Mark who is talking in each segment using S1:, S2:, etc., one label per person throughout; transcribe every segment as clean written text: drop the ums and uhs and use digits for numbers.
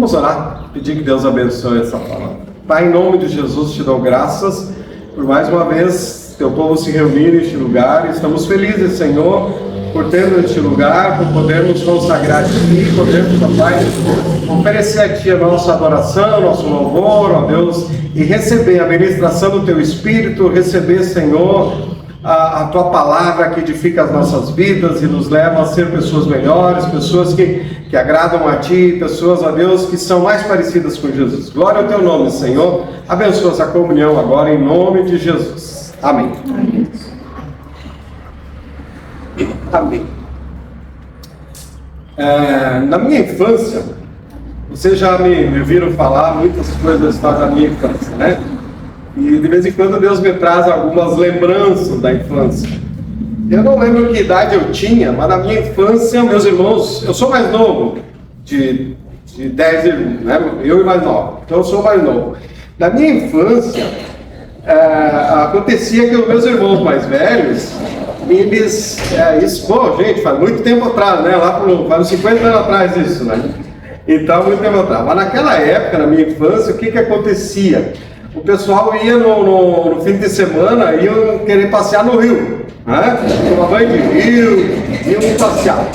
S1: Vamos orar, pedir que Deus abençoe essa palavra. Pai, em nome de Jesus, te dou graças por mais uma vez teu povo se reunir neste lugar. Estamos felizes, Senhor, por termos este lugar, por podermos consagrar a Ti, podermos, ó Pai, oferecer a Ti a nossa adoração, nosso louvor, ó Deus, e receber a ministração do Teu Espírito, receber, Senhor, a Tua palavra que edifica as nossas vidas e nos leva a ser pessoas melhores, pessoas que agradam a Ti, pessoas, ó Deus, que são mais parecidas com Jesus. Glória ao Teu nome, Senhor. Abençoa essa comunhão agora, em nome de Jesus. Amém. Amém. Amém. Na minha infância, vocês já me viram falar muitas coisas da história da minha infância, né? E de vez em quando Deus me traz algumas lembranças da infância. Eu não lembro que idade eu tinha, mas na minha infância, meus irmãos, eu sou mais novo, de 10 irmãos, né? Eu e mais novo, então eu sou mais novo. Na minha infância, acontecia que os meus irmãos mais velhos, eles, gente, faz muito tempo atrás, né? Faz uns 50 anos atrás isso, né? Então, muito tempo atrás. Mas naquela época, na minha infância, o que acontecia? O pessoal ia no fim de semana, iam querer passear no rio, né? Tomar banho de rio, iam passear.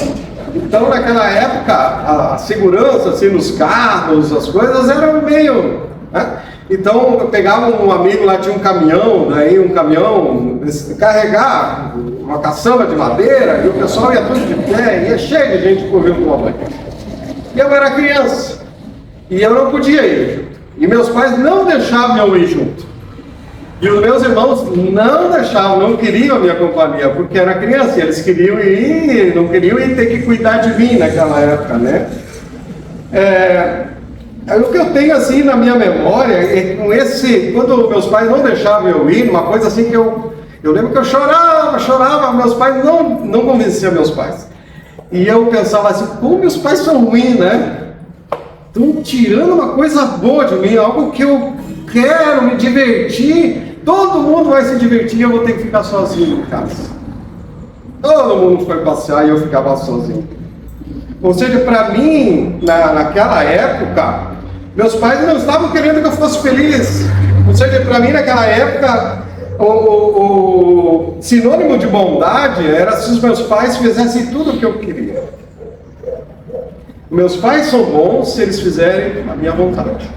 S1: Então, naquela época, a segurança, assim, nos carros, as coisas eram meio, né? Então, eu pegava um amigo lá, tinha um caminhão, carregar uma caçamba de madeira, e o pessoal ia tudo de pé, ia cheio de gente por rio tomar banho. E eu era criança, e eu não podia ir. E meus pais não deixavam eu ir junto. E os meus irmãos não deixavam, não queriam a minha companhia, porque era criança, e eles queriam ir, não queriam ir ter que cuidar de mim naquela época, né? O que eu tenho assim na minha memória é com quando meus pais não deixavam eu ir, uma coisa assim que eu lembro que eu chorava, meus pais não convenciam meus pais. E eu pensava assim, como meus pais são ruins, né? Estão tirando uma coisa boa de mim, algo que eu quero me divertir. Todo mundo vai se divertir e eu vou ter que ficar sozinho em casa. Todo mundo foi passear e eu ficava sozinho. Ou seja, para mim, naquela época, meus pais não estavam querendo que eu fosse feliz. Ou seja, para mim, naquela época, o sinônimo de bondade era se os meus pais fizessem tudo o que eu queria. Meus pais são bons se eles fizerem a minha vontade.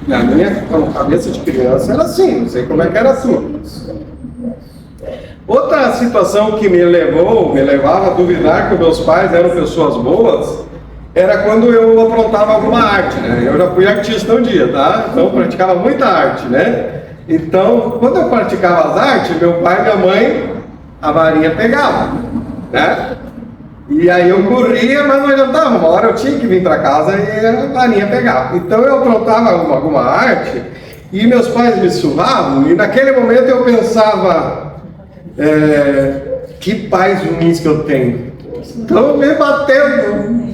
S1: Na minha cabeça de criança era assim, não sei como é que era assim. Outra situação que me levava a duvidar que meus pais eram pessoas boas, era quando eu aprontava alguma arte, né? Eu já fui artista um dia, tá? Então eu praticava muita arte, né? Então, quando eu praticava as artes, meu pai e minha mãe, a varinha pegava, né? E aí eu corria, mas não adiantava, uma hora eu tinha que vir para casa e a varinha pegava. Então eu aprontava alguma arte e meus pais me surravam, e naquele momento eu pensava, que pais ruins que eu tenho, estão me batendo.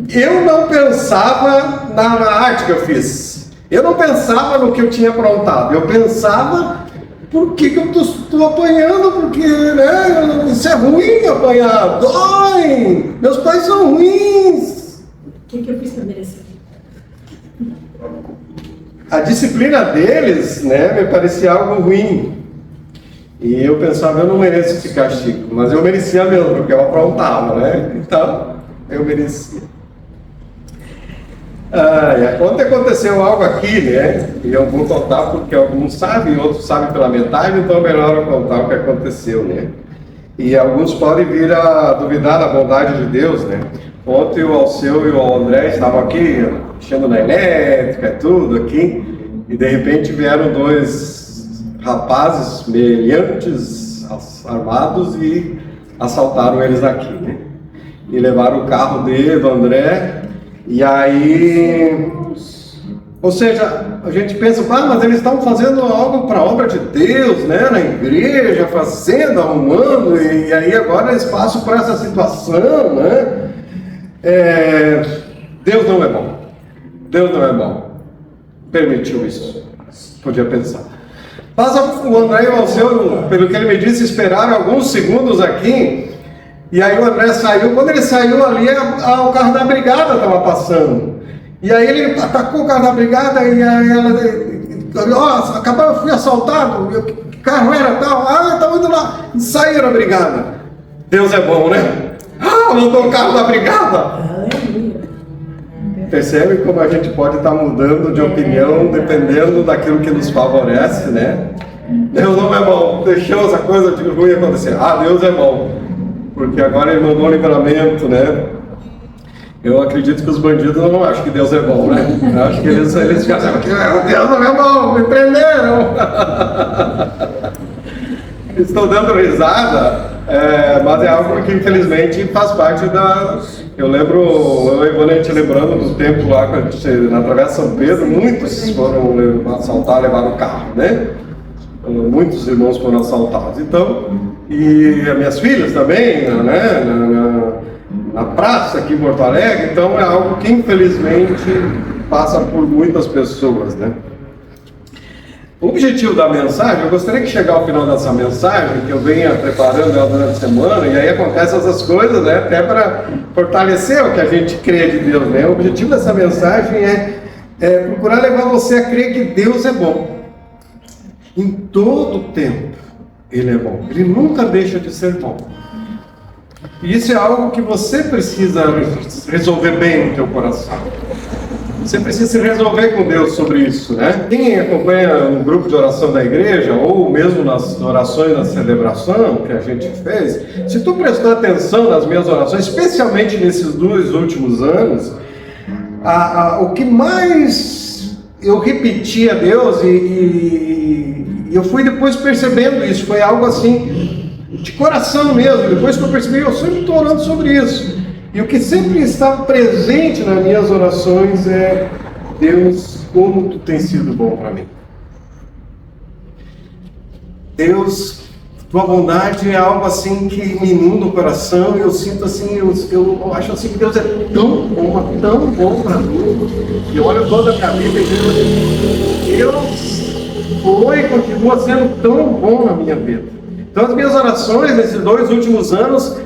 S1: Eu não pensava na arte que eu fiz, eu não pensava no que eu tinha aprontado, eu pensava, por que eu estou apanhando? Porque, né, isso é ruim apanhar, dói, meus pais são ruins.
S2: O que eu fiz para merecer?
S1: A disciplina deles, né, me parecia algo ruim. E eu pensava, eu não mereço esse castigo, mas eu merecia mesmo, porque eu aprontava, né? Então, eu merecia. Ontem aconteceu algo aqui, né? E eu vou contar porque alguns sabem, outros sabem pela metade, então é melhor eu contar o que aconteceu, né? E alguns podem vir a duvidar da bondade de Deus, né? Ontem o Alceu e o André estavam aqui, mexendo na elétrica e tudo aqui, e de repente vieram dois rapazes meliantes, armados, e assaltaram eles aqui, né? E levaram o carro do André. E aí, ou seja, a gente pensa, mas eles estão fazendo algo para a obra de Deus, né, na igreja, fazendo, arrumando, e aí agora eles passam por essa situação, né? Deus não é bom. Deus não é bom. Permitiu isso. Podia pensar. Mas o André e o Alceu, pelo que ele me disse, esperaram alguns segundos aqui. E aí o André saiu, quando ele saiu ali, o carro da brigada estava passando. E aí ele atacou o carro da brigada e aí ela, acabou, eu fui assaltado, que carro era tal? Estava indo lá, e saíram da brigada. Deus é bom, né? Mandou o carro da brigada. Percebe como a gente pode estar mudando de opinião dependendo daquilo que nos favorece, né? Deus não é bom, deixou essa coisa de ruim acontecer. Deus é bom, porque agora ele mandou um livramento, né? Eu acredito que os bandidos não acham que Deus é bom, né? Eu acho que eles ficam assim, Deus não é bom, me prenderam. Estou dando risada, mas é algo que infelizmente faz parte da... Eu lembro, quando a gente lembrando do tempo lá, na Travessa São Pedro, muitos foram assaltar, levar o carro, né? Muitos irmãos foram assaltados. Então, e as minhas filhas também, né? Na praça aqui em Porto Alegre, então é algo que infelizmente passa por muitas pessoas, né? O objetivo da mensagem, eu gostaria que chegar ao final dessa mensagem, que eu venha preparando ela durante a semana, e aí acontecem essas coisas, né? Até para fortalecer o que a gente crê de Deus, né? O objetivo dessa mensagem é procurar levar você a crer que Deus é bom. Em todo tempo, Ele é bom. Ele nunca deixa de ser bom. E isso é algo que você precisa resolver bem no teu coração. Você precisa se resolver com Deus sobre isso, né? Quem acompanha um grupo de oração da igreja, ou mesmo nas orações da celebração que a gente fez, se tu prestou atenção nas minhas orações, especialmente nesses 2 últimos anos, o que mais eu repeti a Deus, e eu fui depois percebendo isso, foi algo assim... de coração mesmo, depois que eu percebi, eu sempre estou orando sobre isso. E o que sempre estava presente nas minhas orações é: Deus, como Tu tem sido bom para mim. Deus, Tua bondade é algo assim que me inunda o coração, e eu sinto assim, eu acho assim que Deus é tão bom para mim. E eu olho toda a minha vida e digo assim: Deus foi e continua sendo tão bom na minha vida. Então as minhas orações nesses 2 últimos anos,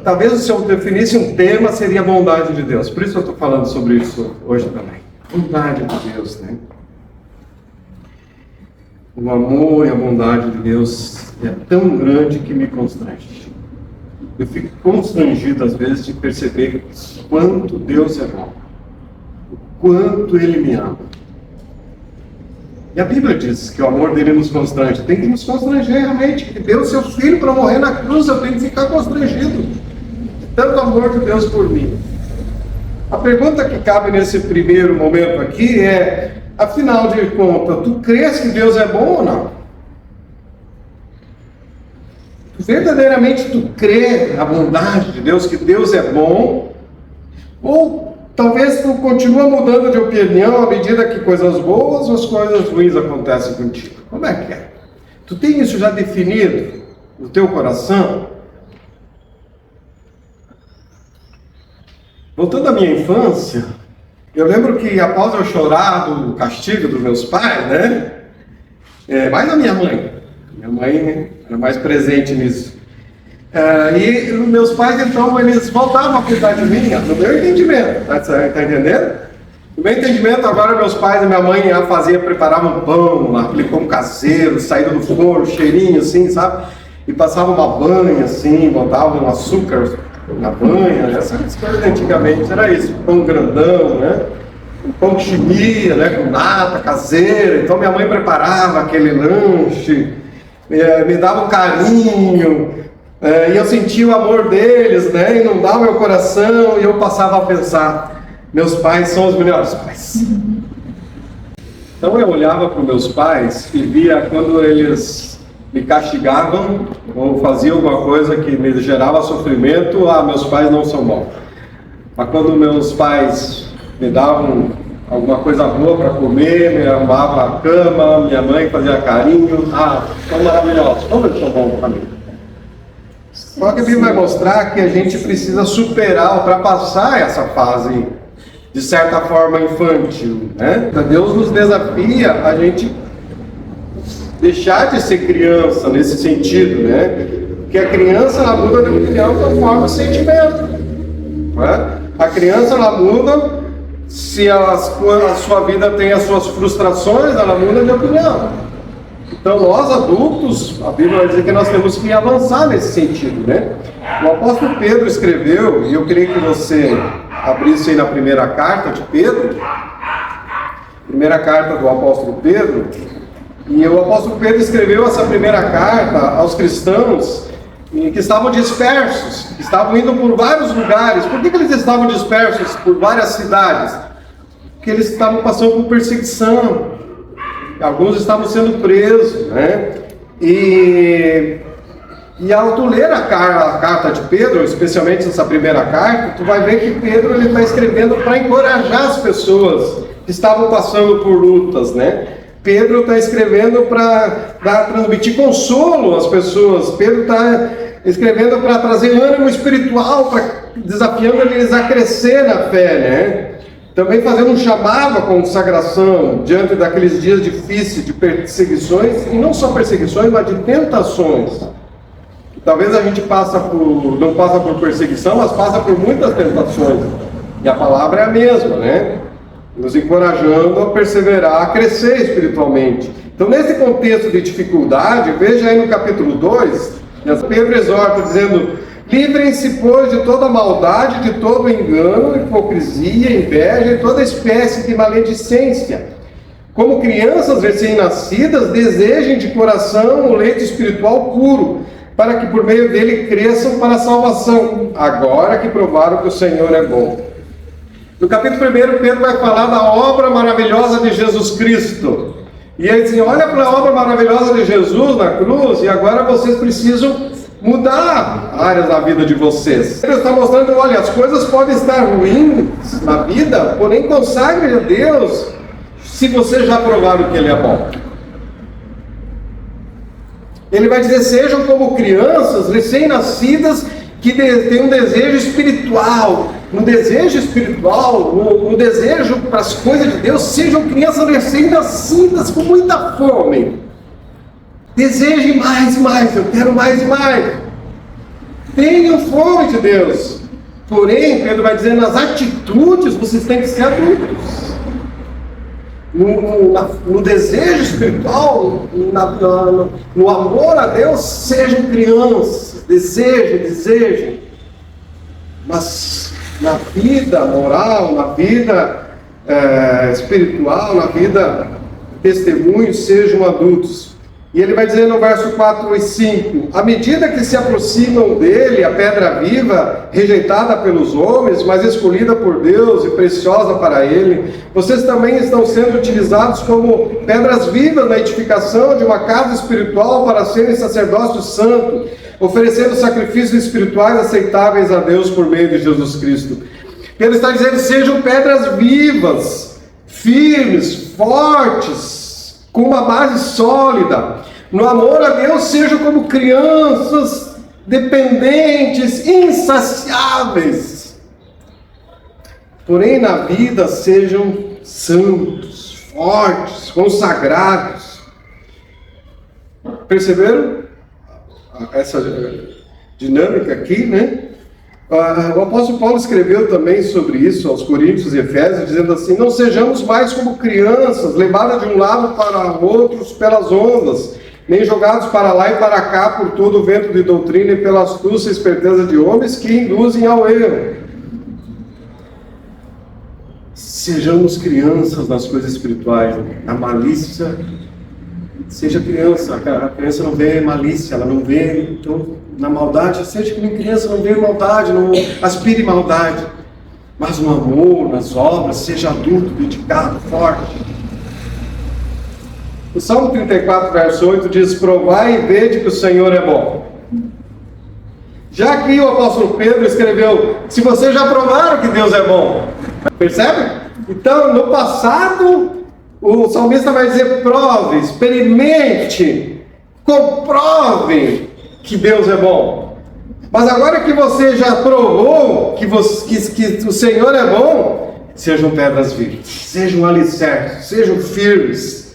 S1: talvez se eu definisse um tema, seria a bondade de Deus. Por isso eu estou falando sobre isso hoje também. Bondade de Deus, né? O amor e a bondade de Deus é tão grande que me constrange. Eu fico constrangido às vezes de perceber quanto Deus é bom, o quanto Ele me ama. E a Bíblia diz que o amor dele nos constrange. Tem que nos constranger realmente. Que deu seu filho para morrer na cruz, eu tenho que ficar constrangido. Tanto amor de Deus por mim. A pergunta que cabe nesse primeiro momento aqui é: afinal de contas, tu crês que Deus é bom ou não? Verdadeiramente tu crê na bondade de Deus, que Deus é bom? Ou talvez tu continua mudando de opinião à medida que coisas boas ou as coisas ruins acontecem contigo? Como é que é? Tu tem isso já definido no teu coração? Voltando à minha infância, eu lembro que após eu chorar do castigo dos meus pais, né? Mais a minha mãe era mais presente nisso. E meus pais, então, eles voltavam a cuidar de mim, no meu entendimento, tá entendendo? No meu entendimento, agora meus pais e minha mãe preparavam pão, aquele pão caseiro, saído do forno, cheirinho assim, sabe? E passavam uma banha assim, botavam açúcar na banha, essas coisas antigamente, era isso, pão grandão, né? Um pão que chimia, né? Com nata caseira. Então minha mãe preparava aquele lanche, me dava um carinho, e eu sentia o amor deles, né? Inundava meu coração, e eu passava a pensar: meus pais são os melhores pais. Então eu olhava para os meus pais e via quando eles me castigavam ou faziam alguma coisa que me gerava sofrimento, meus pais não são bons. Mas quando meus pais me davam alguma coisa boa para comer, me arrumavam a cama, minha mãe fazia carinho, são maravilhosos, como eles são bons para mim. Só que a Bíblia vai mostrar que a gente precisa ultrapassar essa fase, de certa forma, infantil, né? Deus nos desafia a gente deixar de ser criança nesse sentido, né? Porque a criança, ela muda de opinião conforme o sentimento, né? A criança, ela muda Se a sua vida tem as suas frustrações, ela muda de opinião. Então, nós adultos, a Bíblia vai dizer que nós temos que avançar nesse sentido, né? O apóstolo Pedro escreveu, e eu queria que você abrisse aí na primeira carta de Pedro, primeira carta do apóstolo Pedro, e o apóstolo Pedro escreveu essa primeira carta aos cristãos que estavam dispersos, que estavam indo por vários lugares. Por que eles estavam dispersos por várias cidades? Porque eles estavam passando por perseguição. Alguns estavam sendo presos, né? E ao tu ler a carta de Pedro, especialmente essa primeira carta, tu vai ver que Pedro está escrevendo para encorajar as pessoas que estavam passando por lutas, né? Pedro está escrevendo para transmitir consolo às pessoas. Pedro está escrevendo para trazer ânimo espiritual, desafiando eles a crescer na fé, né? Também fazendo um chamado à consagração diante daqueles dias difíceis de perseguições, e não só perseguições, mas de tentações. Talvez a gente não passa por perseguição, mas passa por muitas tentações. E a palavra é a mesma, né? Nos encorajando a perseverar, a crescer espiritualmente. Então, nesse contexto de dificuldade, veja aí no capítulo 2, Pedro exorta dizendo: livrem-se, pois, de toda maldade, de todo engano, hipocrisia, inveja e toda espécie de maledicência. Como crianças recém-nascidas, desejem de coração o leite espiritual puro, para que por meio dele cresçam para a salvação, agora que provaram que o Senhor é bom. No capítulo 1, Pedro vai falar da obra maravilhosa de Jesus Cristo. E ele diz: olha para a obra maravilhosa de Jesus na cruz, e agora vocês precisam mudar áreas da vida de vocês. Ele está mostrando: olha, as coisas podem estar ruins na vida, porém consagre a Deus se você já provaram que Ele é bom. Ele vai dizer: sejam como crianças recém-nascidas que têm um desejo espiritual, um desejo para as coisas de Deus. Sejam crianças recém-nascidas com muita fome. Desejem mais e mais, eu quero mais e mais. Tenham fome de Deus. Porém, Pedro vai dizer, nas atitudes vocês têm que ser adultos. No desejo espiritual, no amor a Deus, sejam crianças, desejem. Mas na vida moral, na vida espiritual, na vida testemunho, sejam adultos. E ele vai dizer no verso 4 e 5: à medida que se aproximam dele, a pedra viva, rejeitada pelos homens, mas escolhida por Deus e preciosa para ele, vocês também estão sendo utilizados como pedras vivas na edificação de uma casa espiritual para serem sacerdócio santo, oferecendo sacrifícios espirituais aceitáveis a Deus por meio de Jesus Cristo. Ele está dizendo: sejam pedras vivas, firmes, fortes, com uma base sólida. No amor a Deus, sejam como crianças dependentes, insaciáveis. Porém, na vida, sejam santos, fortes, consagrados. Perceberam essa dinâmica aqui, né? O apóstolo Paulo escreveu também sobre isso aos Coríntios e Efésios, dizendo assim: não sejamos mais como crianças, levadas de um lado para outros pelas ondas, nem jogados para lá e para cá por todo o vento de doutrina e pela astúcia e esperteza de homens que induzem ao erro. Sejamos crianças nas coisas espirituais, na malícia. Seja criança, a criança não vê malícia, ela não vê na maldade. Seja como criança, não vê maldade, não aspire maldade, mas no amor, nas obras, seja adulto, dedicado, forte. O Salmo 34, verso 8 diz: provai e vede que o Senhor é bom. Já aqui o apóstolo Pedro escreveu: se vocês já provaram que Deus é bom. Percebe? Então, no passado, o salmista vai dizer: prove, experimente, comprove que Deus é bom. Mas agora que você já provou que o Senhor é bom, sejam pedras vivas, sejam alicerces, sejam firmes.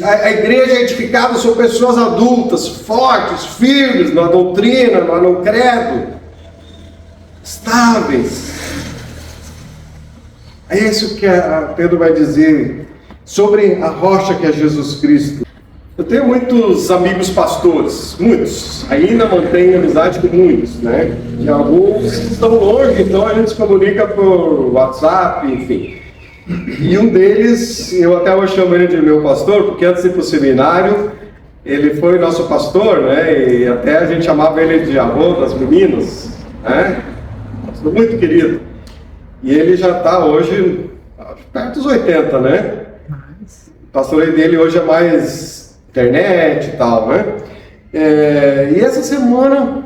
S1: A igreja é edificada sobre pessoas adultas, fortes, firmes na doutrina, no credo, estáveis. É isso que Pedro vai dizer sobre a rocha que é Jesus Cristo. Eu tenho muitos amigos pastores, muitos. Ainda mantenho amizade com muitos, né? E alguns estão longe, então a gente se comunica por WhatsApp, enfim. E um deles, eu até hoje chamo ele de meu pastor, porque antes de ir para o seminário, ele foi nosso pastor, né? E até a gente chamava ele de avô das meninas, né? Pastor muito querido. E ele já está hoje perto dos 80, né? O pastoreio dele hoje é mais internet e tal, né? E essa semana,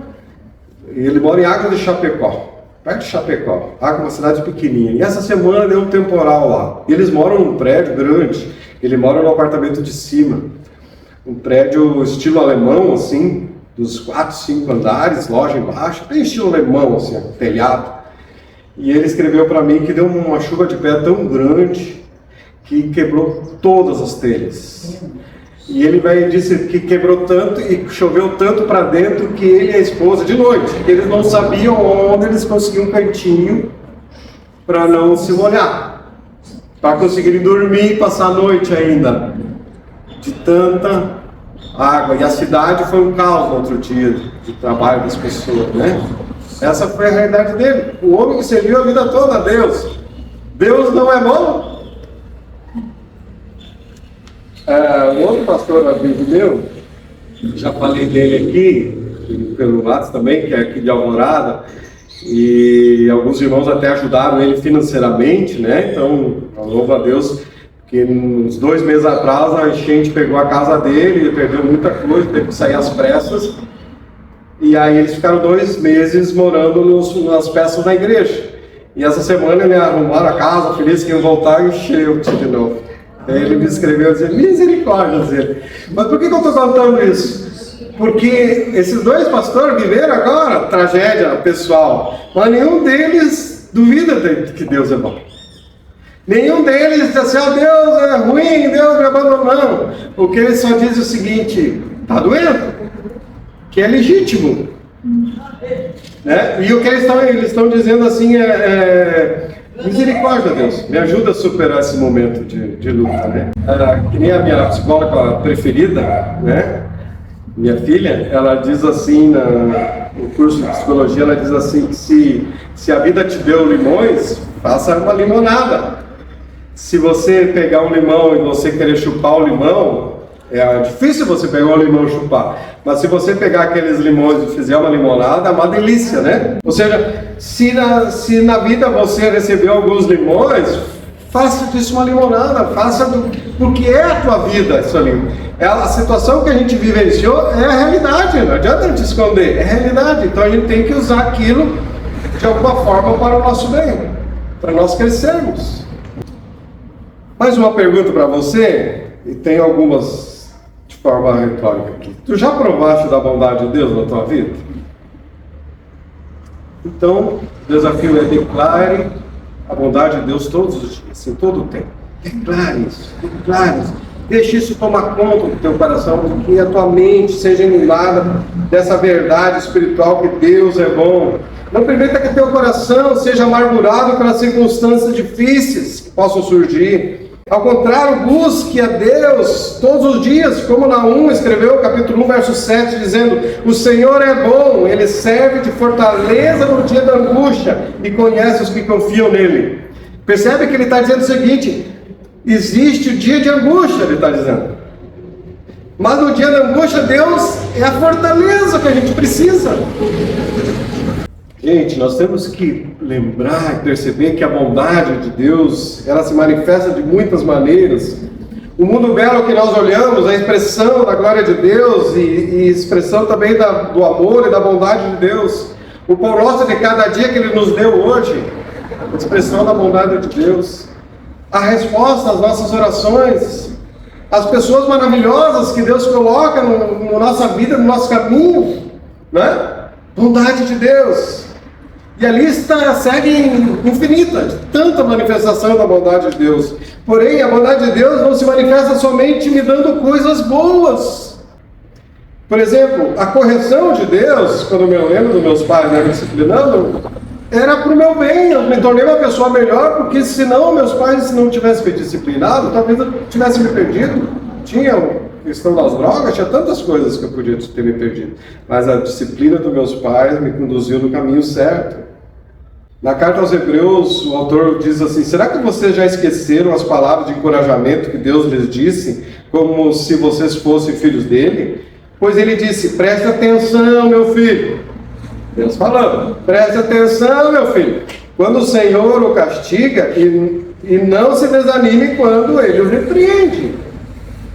S1: ele mora em Águas de Chapecó, perto de Chapecó. Águas é uma cidade pequenininha. E essa semana deu um temporal lá. E eles moram num prédio grande, ele mora no apartamento de cima. Um prédio estilo alemão, assim, dos 4, 5 andares, loja embaixo, bem estilo alemão, assim, telhado. E ele escreveu para mim que deu uma chuva de pé tão grande que quebrou todas as telhas. E ele disse que quebrou tanto e choveu tanto para dentro que ele e a esposa, de noite, eles não sabiam onde eles conseguiam um cantinho para não se molhar, para conseguirem dormir e passar a noite ainda, de tanta água. E a cidade foi um caos no outro dia de trabalho das pessoas, né? Essa foi a realidade dele. O homem que serviu a vida toda a Deus. Deus não é bom? Um outro pastor amigo meu, já falei dele aqui, pelo WhatsApp também, que é aqui de Alvorada, e alguns irmãos até ajudaram ele financeiramente, né? Então, louvo a Deus, que uns 2 meses atrás a enchente pegou a casa dele, ele perdeu muita coisa, teve que sair às pressas, e aí eles ficaram 2 meses morando nas peças da igreja. E essa semana ele arrumaram a casa, feliz que iam voltar e encheu de novo. Aí ele me escreveu dizendo, misericórdia, dele. Mas por que eu estou contando isso? Porque esses 2 pastores viveram agora tragédia pessoal, mas nenhum deles duvida que Deus é bom. Nenhum deles diz assim, Deus é ruim, Deus me abandonou. Não. O que eles só dizem é o seguinte, está doendo, que é legítimo. Né? E o que eles estão dizendo assim misericórdia, Deus, me ajuda a superar esse momento de luta, né? Que nem a minha psicóloga preferida, né? Minha filha, ela diz assim, no curso de psicologia, ela diz assim, que se a vida te deu limões, faça uma limonada. Se você pegar um limão e você querer chupar o limão, é difícil você pegar um limão e chupar. Mas se você pegar aqueles limões e fizer uma limonada, é uma delícia, né? Ou seja, se na vida você recebeu alguns limões, faça disso uma limonada, porque é a tua vida isso ali. A situação que a gente vivenciou é a realidade, não adianta a gente esconder, é a realidade. Então a gente tem que usar aquilo de alguma forma para o nosso bem, para nós crescermos. Mais uma pergunta para você, e tem algumas de forma retórica aqui. Tu já provaste da bondade de Deus na tua vida? Então, o desafio é declare a bondade de Deus todos os dias, em todo o tempo. Declare isso, declare isso. Deixe isso tomar conta do teu coração, que a tua mente seja iluminada dessa verdade espiritual que Deus é bom. Não permita que teu coração seja amargurado pelas circunstâncias difíceis que possam surgir. Ao contrário, busque a Deus todos os dias, como Naum escreveu, capítulo 1, verso 7, dizendo: o Senhor é bom, Ele serve de fortaleza no dia da angústia e conhece os que confiam nele. Percebe que ele está dizendo o seguinte: existe o dia de angústia, ele está dizendo. Mas no dia da angústia, Deus é a fortaleza que a gente precisa. Gente, nós temos que lembrar e perceber que a bondade de Deus, ela se manifesta de muitas maneiras. O mundo belo que nós olhamos, a expressão da glória de Deus e expressão também do amor e da bondade de Deus. O pão nosso de cada dia que Ele nos deu hoje, a expressão da bondade de Deus. A resposta às nossas orações, as pessoas maravilhosas que Deus coloca na nossa vida, no nosso caminho, né? Bondade de Deus. E a lista segue infinita, de tanta manifestação da bondade de Deus. Porém, a bondade de Deus não se manifesta somente me dando coisas boas. Por exemplo, a correção de Deus, quando eu lembro dos meus pais me disciplinando, era para o meu bem, eu me tornei uma pessoa melhor, porque senão meus pais, se não tivessem me disciplinado, talvez eu tivesse me perdido. Tinha a questão das drogas, tinha tantas coisas que eu podia ter me perdido. Mas a disciplina dos meus pais me conduziu no caminho certo. Na carta aos Hebreus, o autor diz assim: será que vocês já esqueceram as palavras de encorajamento que Deus lhes disse, como se vocês fossem filhos dele? Pois ele disse: preste atenção, meu filho. Deus falando: preste atenção, meu filho. Quando o Senhor o castiga, e não se desanime quando ele o repreende.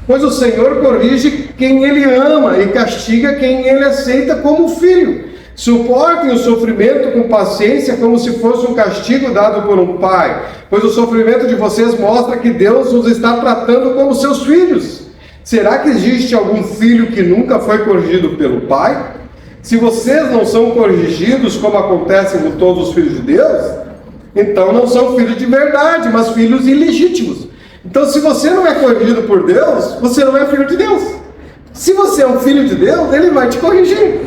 S1: Pois o Senhor corrige quem ele ama e castiga quem ele aceita como filho. Suportem o sofrimento com paciência, como se fosse um castigo dado por um pai, pois o sofrimento de vocês mostra que Deus os está tratando como seus filhos. Será que existe algum filho que nunca foi corrigido pelo pai? Se vocês não são corrigidos, como acontece com todos os filhos de Deus, então não são filhos de verdade, mas filhos ilegítimos. Então, se você não é corrigido por Deus, você não é filho de Deus. Se você é um filho de Deus, Ele vai te corrigir.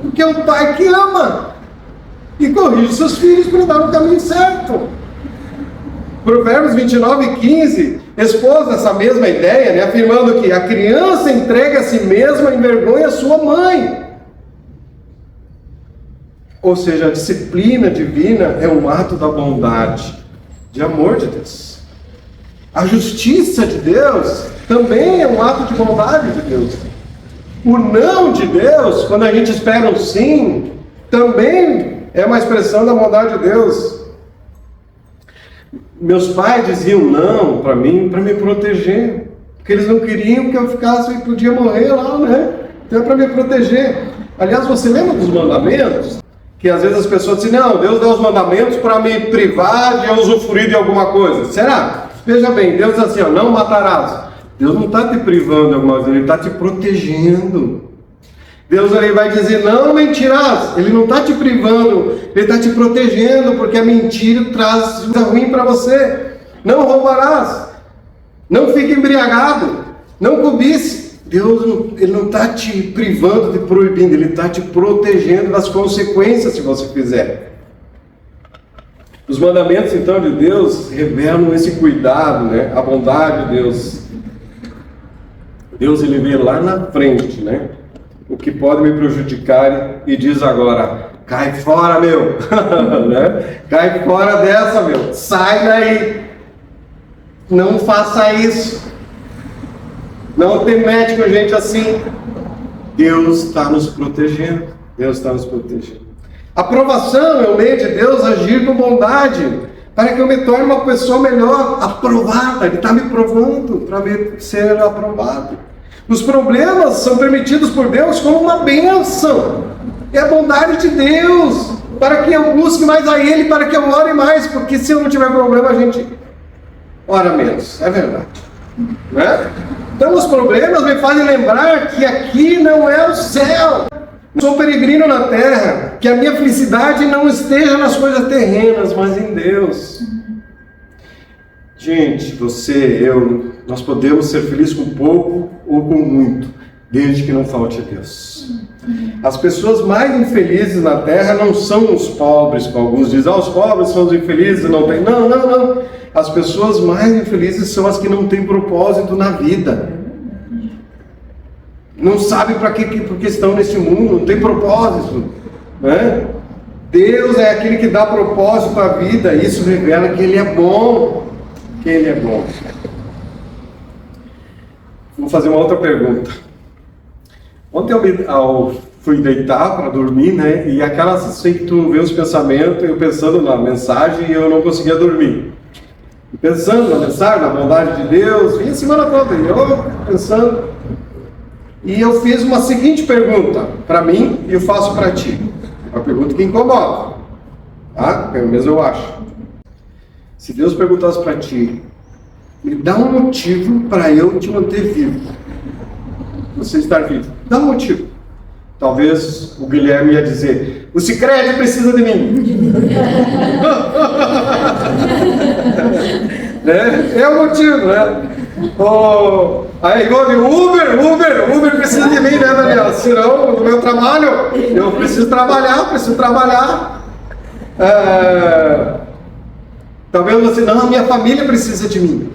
S1: Porque é um pai que ama e corrige seus filhos para dar no caminho certo. Provérbios 29:15 expôs essa mesma ideia, né, afirmando que a criança entrega a si mesma e envergonha a sua mãe. Ou seja, a disciplina divina é um ato da bondade, de amor de Deus. A justiça de Deus também é um ato de bondade de Deus. O não de Deus, quando a gente espera um sim, também é uma expressão da bondade de Deus. Meus pais diziam não para mim, para me proteger, porque eles não queriam que eu ficasse e podia morrer lá, né? Então é para me proteger. Aliás, você lembra dos mandamentos? Que às vezes as pessoas dizem: não, Deus dá os mandamentos para me privar de usufruir de alguma coisa. Será? Veja bem, Deus diz assim, ó, não matarás. Deus não está te privando de alguma coisa, Ele está te protegendo. Deus ele vai dizer: não mentirás. Ele não está te privando, Ele está te protegendo, porque a mentira traz coisa ruim para você. Não roubarás. Não fique embriagado. Não cobice. Deus ele não está te privando, te proibindo, Ele está te protegendo das consequências se você fizer. Os mandamentos, então, de Deus revelam esse cuidado, né? A bondade de Deus. Deus, Ele vê lá na frente, né? O que pode me prejudicar e diz agora: cai fora, meu! Né? Cai fora dessa, meu! Sai daí! Não faça isso! Não te mete com gente assim! Deus está nos protegendo. Deus está nos protegendo. Aprovação é o meio de Deus agir com bondade, para que eu me torne uma pessoa melhor, aprovada. Ele está me provando para ser aprovado. Os problemas são permitidos por Deus como uma bênção. É a bondade de Deus, para que eu busque mais a Ele, para que eu ore mais, porque se eu não tiver problema, a gente ora menos. É verdade. Né? Então os problemas me fazem lembrar que aqui não é o céu. Sou peregrino na terra, que a minha felicidade não esteja nas coisas terrenas, mas em Deus. Gente, você, eu, nós podemos ser felizes com pouco ou com muito, desde que não falte a Deus. As pessoas mais infelizes na terra não são os pobres, como alguns dizem: os pobres são os infelizes, não tem. Não, não, não. As pessoas mais infelizes são as que não têm propósito na vida. Não sabem para que porque estão neste mundo, não tem propósito, né? Deus é aquele que dá propósito à vida, e isso revela que Ele é bom, que Ele é bom. Vou fazer uma outra pergunta. Ontem eu fui deitar para dormir, né? E aquela assim que tu vê os pensamentos, eu pensando na mensagem e eu não conseguia dormir. Pensando na mensagem, na bondade de Deus, e a semana toda, eu pensando. E eu fiz uma seguinte pergunta para mim e eu faço para ti. Uma pergunta que incomoda, tá? Pelo menos eu acho. Se Deus perguntasse para ti: me dá um motivo para eu te manter vivo, você estar vivo, dá um motivo. Talvez o Guilherme ia dizer: o Sicredi precisa de mim. Né? É o motivo, né? Aí, Uber precisa de mim, né, Daniel? Senão, no meu trabalho, eu preciso trabalhar. Talvez você, não, a minha família precisa de mim.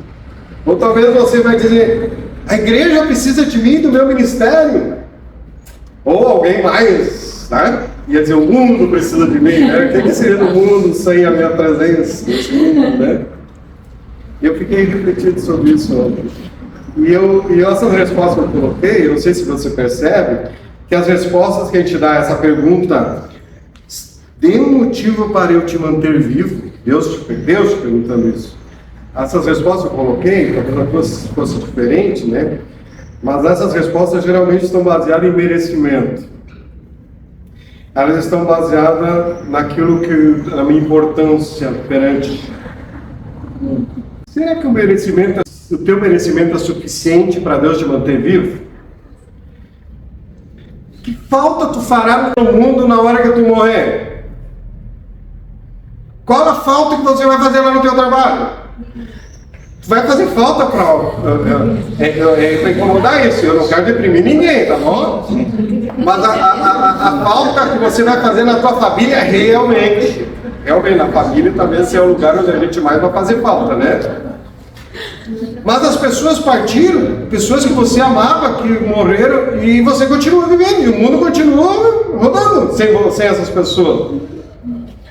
S1: Ou talvez você vai dizer, a igreja precisa de mim, do meu ministério. Ou alguém mais, né? Ia dizer, o mundo precisa de mim, né? O que seria do mundo sem a minha presença? Né? E eu fiquei refletindo sobre isso ontem. E essas respostas que eu coloquei, eu não sei se você percebe, que as respostas que a gente dá a essa pergunta, dê um motivo para eu te manter vivo, Deus te perguntando isso. Essas respostas que eu coloquei, talvez fosse diferente, né? Mas essas respostas geralmente estão baseadas em merecimento. Elas estão baseadas naquilo que, na minha importância perante. Será que o teu merecimento é suficiente para Deus te manter vivo? Que falta tu fará no mundo na hora que tu morrer? Qual a falta que você vai fazer lá no teu trabalho? Tu vai fazer falta para incomodar isso. Eu não quero deprimir ninguém, tá bom? Mas a falta que você vai fazer na tua família realmente na família talvez seja o lugar onde a gente mais vai fazer falta, né? Mas as pessoas partiram, pessoas que você amava, que morreram, e você continua vivendo, e o mundo continua rodando sem essas pessoas.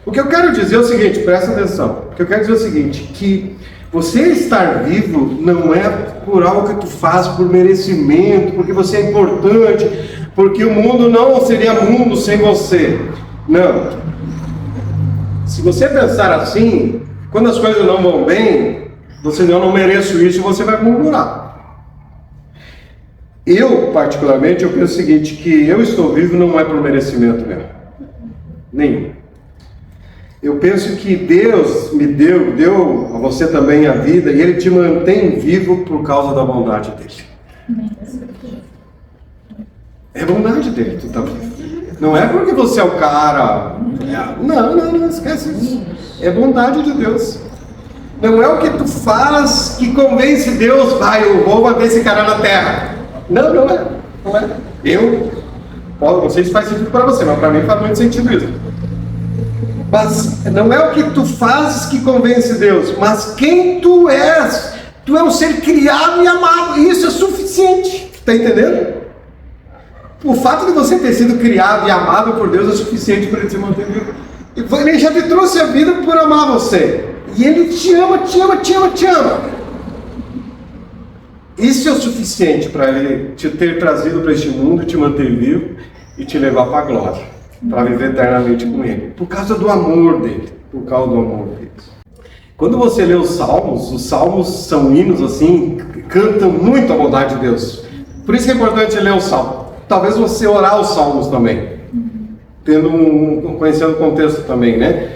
S1: O que eu quero dizer é o seguinte, presta atenção, o que eu quero dizer é o seguinte, que você estar vivo não é por algo que tu faz por merecimento, porque você é importante, porque o mundo não seria mundo sem você. Não. Se você pensar assim, quando as coisas não vão bem, você não mereço isso e você vai murmurar. Eu, particularmente, eu penso o seguinte, que eu estou vivo não é por merecimento mesmo. Nenhum. Eu penso que Deus me deu a você também a vida e Ele te mantém vivo por causa da bondade dEle. É bondade dEle, tu tá vivo. Não é porque você é o cara. Não, esquece isso. É bondade de Deus. Não é o que tu faz que convence Deus, eu vou bater esse cara na terra. Não é. Não sei se faz sentido para você, mas para mim faz muito sentido isso. Mas não é o que tu fazes que convence Deus, mas quem tu és. Tu é um ser criado e amado, e isso é suficiente. Tá entendendo? O fato de você ter sido criado e amado por Deus é suficiente para Ele te manter vivo. Ele já te trouxe a vida por amar você. E Ele te ama. Isso é o suficiente para Ele te ter trazido para este mundo, te manter vivo e te levar para a glória, para viver eternamente com Ele. Por causa do amor dEle. Quando você lê os salmos são hinos assim, que cantam muito a bondade de Deus. Por isso que é importante ler o salmo. Talvez você orar os salmos também, conhecendo o contexto também, né?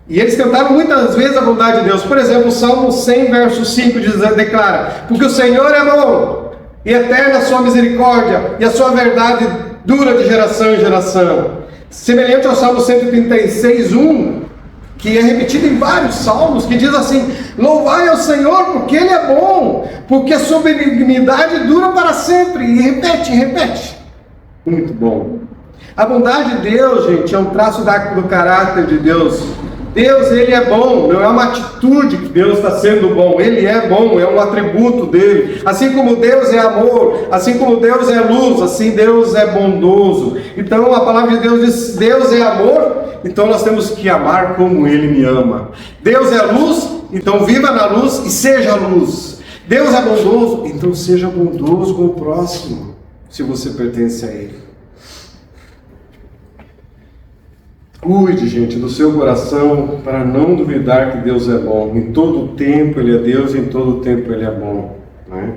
S1: E eles cantaram muitas vezes a bondade de Deus. Por exemplo, o Salmo 100, verso 5 declara: porque o Senhor é bom, e eterna a sua misericórdia, e a sua verdade dura de geração em geração. Semelhante ao Salmo 136, 1, que é repetido em vários salmos, que diz assim: louvai ao Senhor, porque Ele é bom, porque a sua benignidade dura para sempre. E repete. Muito bom. A bondade de Deus, gente, é um traço do caráter de Deus. Deus, Ele é bom, não é uma atitude que Deus está sendo bom, Ele é bom, é um atributo dEle. Assim como Deus é amor, assim como Deus é luz, assim Deus é bondoso. Então a palavra de Deus diz: Deus é amor, então nós temos que amar como Ele me ama. Deus é luz, então viva na luz e seja luz. Deus é bondoso, então seja bondoso com o próximo, se você pertence a Ele. Cuide, gente, do seu coração para não duvidar que Deus é bom. Em todo tempo Ele é Deus e em todo tempo Ele é bom, né?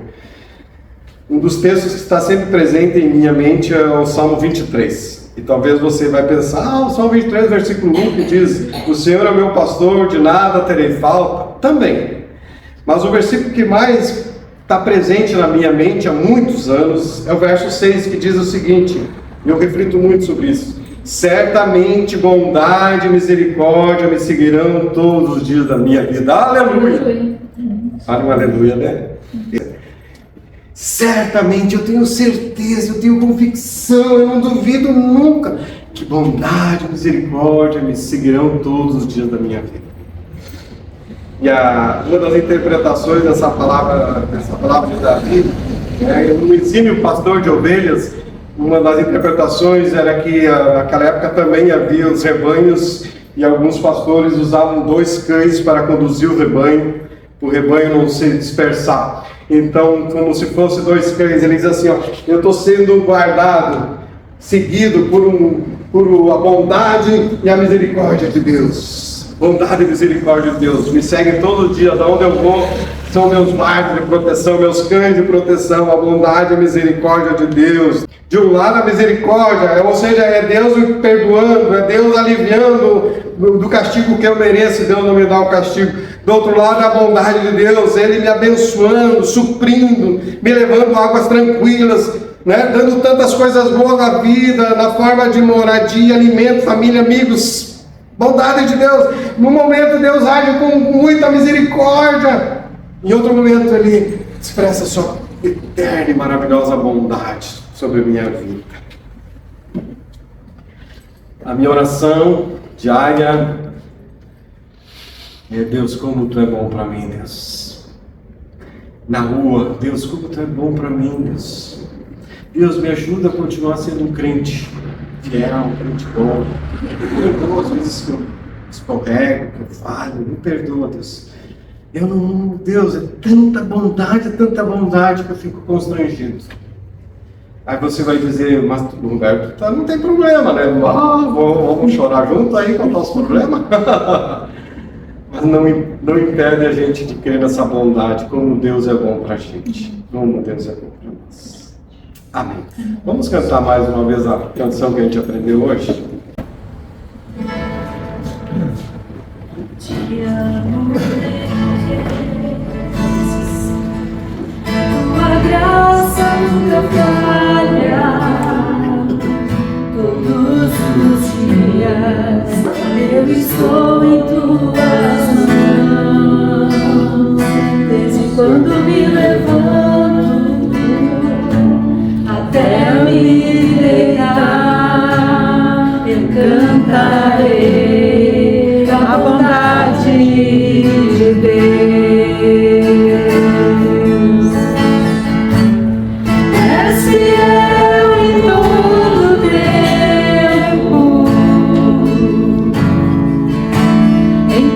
S1: Um dos textos que está sempre presente em minha mente é o Salmo 23. E talvez você vai pensar, o Salmo 23, versículo 1, que diz: o Senhor é meu pastor, de nada terei falta. Também. Mas o versículo que mais está presente na minha mente há muitos anos é o verso 6, que diz o seguinte, e eu reflito muito sobre isso: certamente bondade e misericórdia me seguirão todos os dias da minha vida. Aleluia! Fale um aleluia, né? Certamente, eu tenho certeza, eu tenho convicção, eu não duvido nunca que bondade e misericórdia me seguirão todos os dias da minha vida. E uma das interpretações dessa palavra de Davi, no exímio pastor de ovelhas, uma das interpretações era que naquela época também havia os rebanhos e alguns pastores usavam 2 cães para conduzir o rebanho não se dispersar. Então, como se fosse 2 cães, ele diz assim, ó, eu estou sendo guardado, seguido por a bondade e a misericórdia de Deus. Bondade e misericórdia de Deus me seguem todos os dias, aonde eu vou, são meus guardas de proteção, meus cães de proteção, a bondade e a misericórdia de Deus. De um lado a misericórdia, ou seja, é Deus me perdoando, é Deus aliviando do castigo que eu mereço, Deus não me dá o castigo. Do outro lado a bondade de Deus, Ele me abençoando, suprindo, me levando a águas tranquilas, né? Dando tantas coisas boas na vida, na forma de moradia, alimento, família, amigos. Bondade de Deus. Num momento Deus age com muita misericórdia, em outro momento Ele expressa sua eterna e maravilhosa bondade sobre a minha vida. A minha oração diária é: Deus, como Tu é bom para mim, Deus. Na rua, Deus, como Tu é bom para mim, Deus. Deus, me ajuda a continuar sendo um crente fiel, um crente bom. Me perdoa às vezes que eu escorrego, que eu falho, me perdoa, Deus. Deus, é tanta bondade que eu fico constrangido. Aí você vai dizer, mas Humberto, não tem problema, né? Vamos chorar junto aí com o nosso problema. Mas não impede a gente de crer nessa bondade, como Deus é bom pra gente. Como Deus é bom pra nós. Amém. Vamos cantar mais uma vez a canção que a gente aprendeu hoje?
S2: Te amo, Deus, Tua graça nunca falha, todos os dias eu estou em Tuas mãos, desde quando me levanto até me deitar, eu cantarei a bondade de Deus. És fiel em todo tempo, em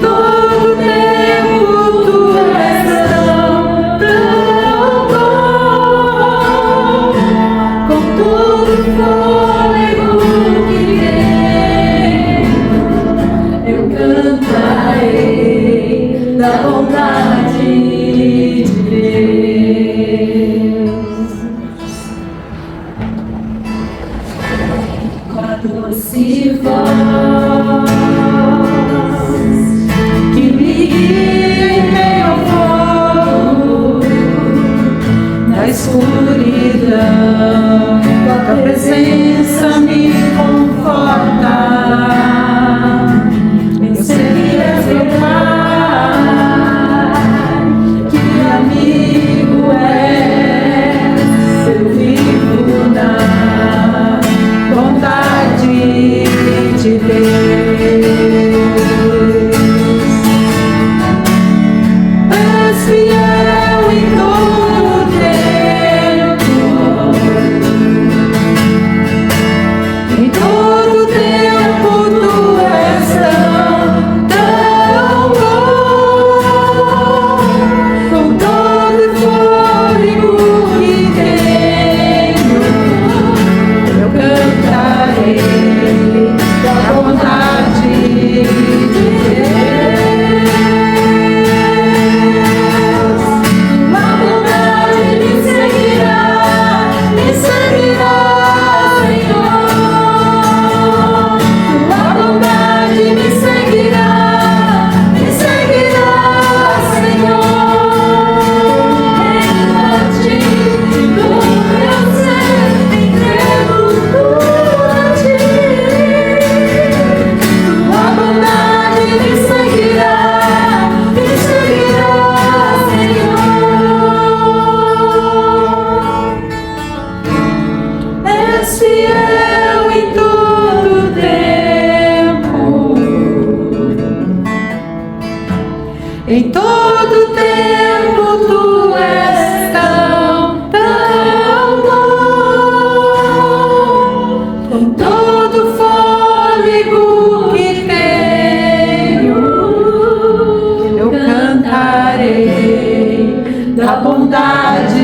S2: da bondade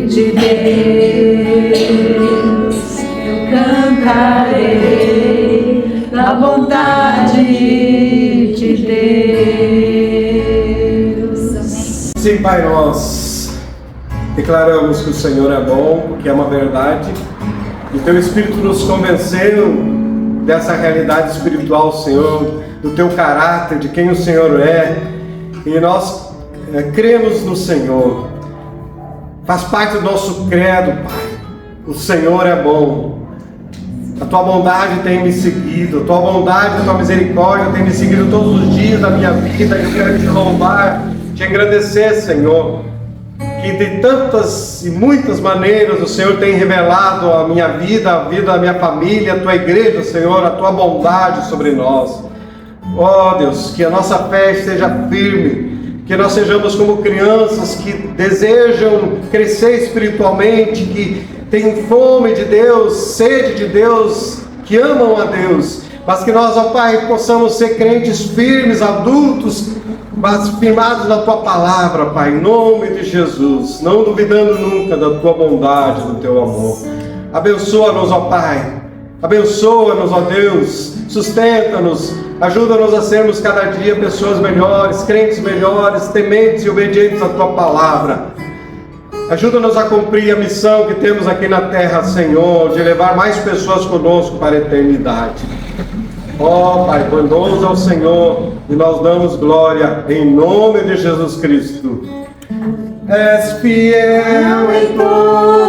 S2: de Deus. Eu cantarei da bondade de Deus.
S1: Sim, Pai, nós declaramos que o Senhor é bom, porque é uma verdade, e Teu Espírito nos convenceu dessa realidade espiritual, Senhor, do Teu caráter, de quem o Senhor é, e nós cremos no Senhor. Faz parte do nosso credo, Pai. O Senhor é bom. A Tua bondade tem me seguido, a Tua bondade, a Tua misericórdia tem me seguido todos os dias da minha vida. Eu quero Te louvar, Te engrandecer, Senhor, que de tantas e muitas maneiras o Senhor tem revelado a minha vida, a vida da minha família, a Tua igreja, Senhor, a Tua bondade sobre nós. Ó Deus, que a nossa fé esteja firme, que nós sejamos como crianças que desejam crescer espiritualmente, que têm fome de Deus, sede de Deus, que amam a Deus, mas que nós, ó Pai, possamos ser crentes firmes, adultos, mas firmados na Tua palavra, Pai, em nome de Jesus, não duvidando nunca da Tua bondade, do Teu amor. Abençoa-nos, ó Pai, abençoa-nos, ó Deus, sustenta-nos, ajuda-nos a sermos cada dia pessoas melhores, crentes melhores, tementes e obedientes à Tua palavra. Ajuda-nos a cumprir a missão que temos aqui na terra, Senhor, de levar mais pessoas conosco para a eternidade. Ó Pai, bondoso é o Senhor, e nós damos glória em nome de Jesus Cristo. És fiel em todo